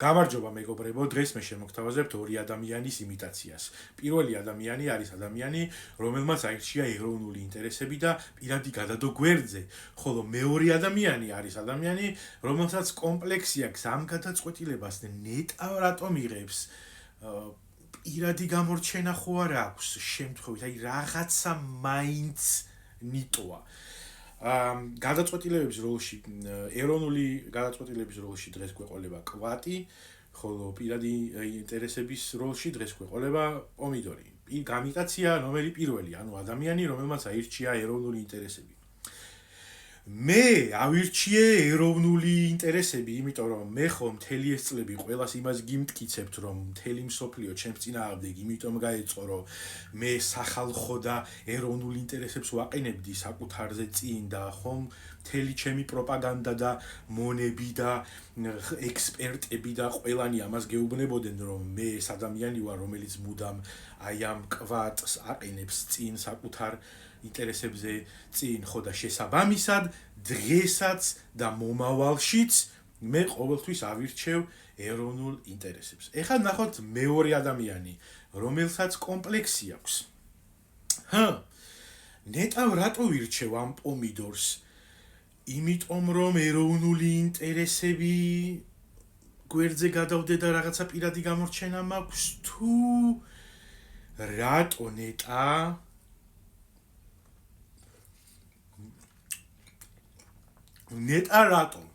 გამარჯობა მეგობრებო, დღეს მე შემოგთავაზებთ ორი ადამიანის იმიტაციას. პირველი ადამიანი არის ადამიანი, რომელმაც აირჩია ეროვნული ინტერესები და პირადი გადადო გვერდზე, ხოლო მეორე ადამიანი არის ადამიანი, რომელსაც კომპლექსი აქვს ამ გადაწყვეტილებას ნეტავ რატომ იღებს. პირადი გამორჩენა ხო არ აქვს შემთხვევით, აი რაღაცა მაინც ნიტოა. გადაწყვეტილებების როლში ეროვნული გადაწყვეტილების როლში დღეს გვეყოლება კვატი, ხოლო პირადი ინტერესების როლში დღეს გვეყოლება პომიდორი. გამიტაცია ნომერი პირველი, ანუ ადამიანი, რომელმაც აირჩია ეროვნული ინტერესები. მე ავირჩიე ეროვნული ინტერესები, იმიტომ რომ მე ხომ მთელი ეს წლები ყველას იმას გიმტკიცებთ, რომ მთელი მსოფლიო ჩემს წინააღმდეგ იმიტომ გაეწყო, რომ მე სახალხო და ეროვნულ ინტერესებს ვაყენებდი საკუთარზე წინ და ხომ მთელი ჩემი პროპაგანდა და მონები და ექსპერტები და ყველანი ამას გეუბნებოდნენ, რომ მე ეს ადამიანი ვარ, რომელიც მუდამ აი ამ კვატს აყენებს წინ საკუთარ ინტერესებზე წინ, ხო და შესაბამისად დღესაც და მომავალშიც მე ყოველთვის ავირჩევ ეროვნულ ინტერესებს. ეხლა ნახოთ მეორე ადამიანი, რომელსაც კომპლექსი აქვს. ნეტავ რატო ვირჩევ ამ პომიდორს? იმიტომ რომ ეროვნული ინტერესები გვერდზე გადავდე და რაღაცა პირადი გამორჩენა მაქვს თუ რატო ნეტა? ნეტა რატომ?